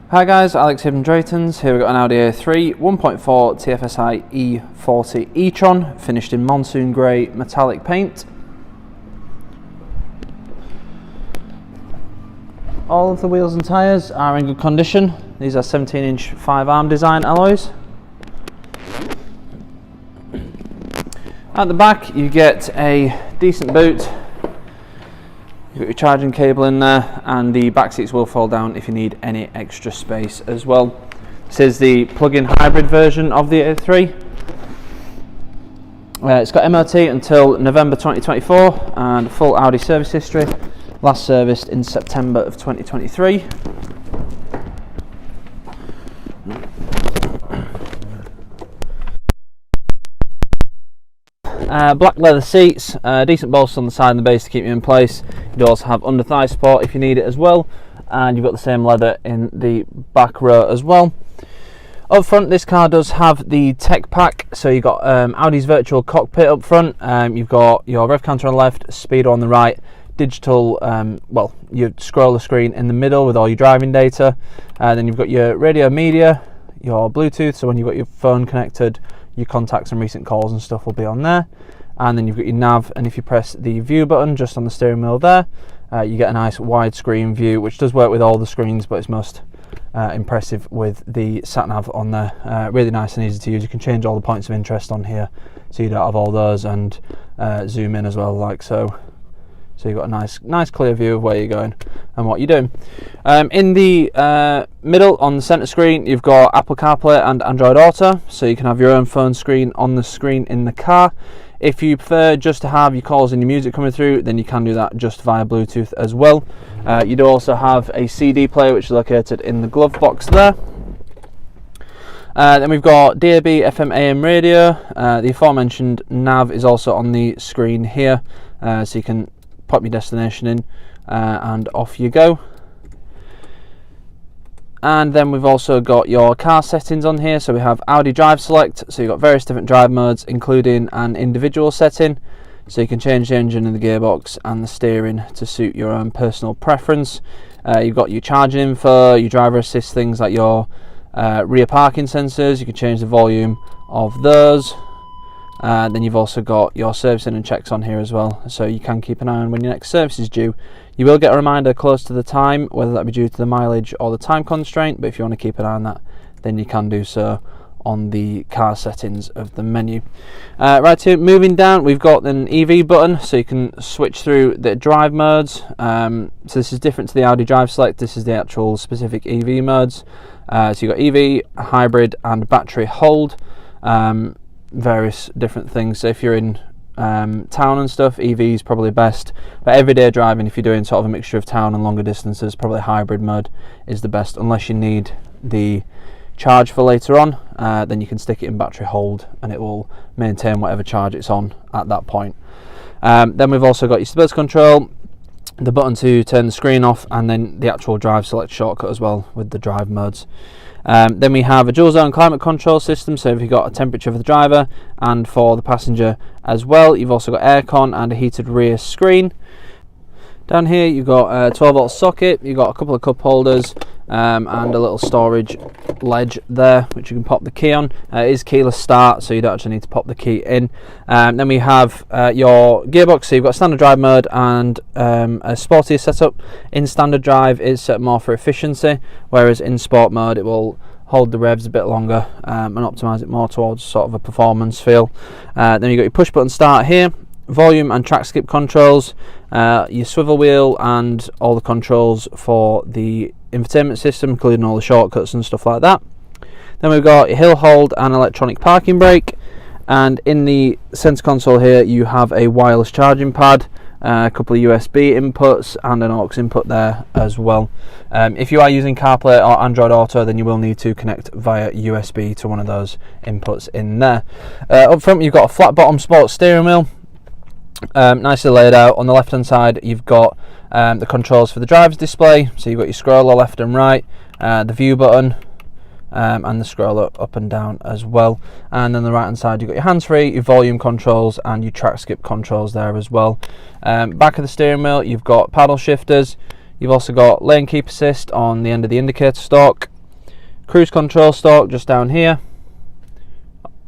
Hi guys, Alex here from Drayton's. Here we've got an Audi A3 1.4 TFSIe E40 e-tron, finished in monsoon grey metallic paint. All of the wheels and tyres are in good condition. These are 17-inch 5-arm design alloys. At the back you get a decent boot. You've got your charging cable in there, and the back seats will fall down if you need any extra space as well. This is the plug-in hybrid version of the A3. It's got MOT until November 2024 and full Audi service history. Last serviced in September of 2023. Black leather seats, decent bolsters on the side and the base to keep you in place. You do also have under thigh support if you need it as well, and you've got the same leather in the back row as well. Up front, this car does have the tech pack, so you've got Audi's virtual cockpit up front, you've got your rev counter on the left, speedo on the right, digital, well, your scroller screen in the middle with all your driving data, then you've got your radio media, your Bluetooth, so when you've got your phone connected, your contacts and recent calls and stuff will be on there, and then you've got your nav, and if you press the view button just on the steering wheel there, you get a nice widescreen view, which does work with all the screens, but it's most impressive with the sat nav on there. Really nice and easy to use. You can change all the points of interest on here, so you don't have all those, and zoom in as well, like so. So you've got a nice clear view of where you're going and what you're doing. In the middle on the centre screen, you've got Apple CarPlay and Android Auto, so you can have your own phone screen on the screen in the car. If you prefer just to have your calls and your music coming through, then you can do that just via Bluetooth as well. You do also have a CD player, which is located in the glove box there. Then we've got DAB, FM, AM radio. The aforementioned nav is also on the screen here, so you can pop your destination in and off you go. And then we've also got your car settings on here, so we have Audi Drive Select, so you've got various different drive modes including an individual setting, so you can change the engine and the gearbox and the steering to suit your own personal preference. You've got your charging info, your driver assist, things like your rear parking sensors. You can change the volume of those. Then you've also got your servicing and checks on here as well, so you can keep an eye on when your next service is due. You will get a reminder close to the time, whether that be due to the mileage or the time constraint, but if you want to keep an eye on that, then you can do so on the car settings of the menu. Right here, moving down, we've got an EV button, so you can switch through the drive modes. So this is different to the Audi Drive Select. This is the actual specific EV modes. So you've got EV, hybrid and battery hold. Various different things. So if you're in town and stuff, EV is probably best, but everyday driving, if you're doing sort of a mixture of town and longer distances, probably hybrid mode is the best, unless you need the charge for later on. Then you can stick it in battery hold and it will maintain whatever charge it's on at that point. Then we've also got your stability control, the button to turn the screen off, and then the actual drive select shortcut as well with the drive modes. Then we have a dual zone climate control system, so if you've got a temperature for the driver and for the passenger as well. You've also got aircon and a heated rear screen. Down here you've got a 12-volt socket, you've got a couple of cup holders, and a little storage ledge there which you can pop the key on. It is keyless start, so you don't actually need to pop the key in. Then we have your gearbox, so you've got standard drive mode and a sportier setup. In standard drive it's set more for efficiency, whereas in sport mode it will hold the revs a bit longer and optimise it more towards sort of a performance feel. Then you've got your push button start here, volume and track skip controls, your swivel wheel and all the controls for the infotainment system, including all the shortcuts and stuff like that. Then we've got your hill hold and electronic parking brake, and in the centre console here you have a wireless charging pad, a couple of USB inputs and an aux input there as well. If you are using CarPlay or Android Auto, then you will need to connect via USB to one of those inputs in there. Up front you've got a flat bottom sports steering wheel, nicely laid out. On the left hand side you've got the controls for the driver's display, so you've got your scroller left and right, the view button, and the scroller up and down as well. And then the right hand side you've got your hands-free, your volume controls and your track skip controls there as well. Back of the steering wheel you've got paddle shifters, you've also got lane keep assist on the end of the indicator stalk, Cruise control stalk just down here,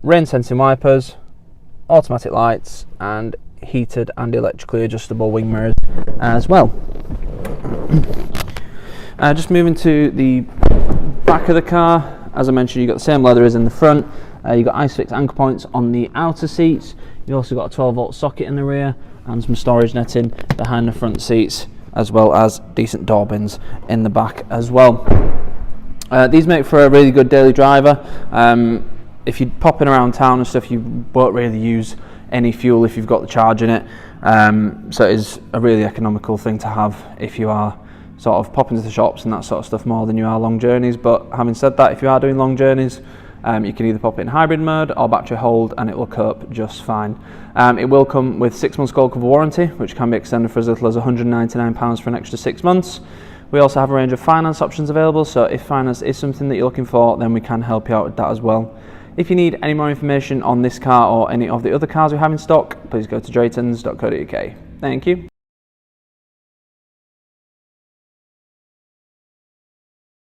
rain sensing wipers, automatic lights, and heated and electrically adjustable wing mirrors as well. Just moving to the back of the car, as I mentioned, you've got the same leather as in the front. You've got ISOFIX anchor points on the outer seats. You've also got a 12-volt socket in the rear and some storage netting behind the front seats, as well as decent door bins in the back as well. These make for a really good daily driver. If you're popping around town and stuff, you won't really use any fuel if you've got the charge in it. So it is a really economical thing to have if you are sort of popping to the shops and that sort of stuff more than you are long journeys. But having said that, if you are doing long journeys, you can either pop it in hybrid mode or battery hold and it will cope just fine. It will come with 6 months gold cover warranty, which can be extended for as little as £199 for an extra 6 months. We also have a range of finance options available, so if finance is something that you're looking for, then we can help you out with that as well. If you need any more information on this car or any of the other cars we have in stock, please go to draytons.co.uk. Thank you.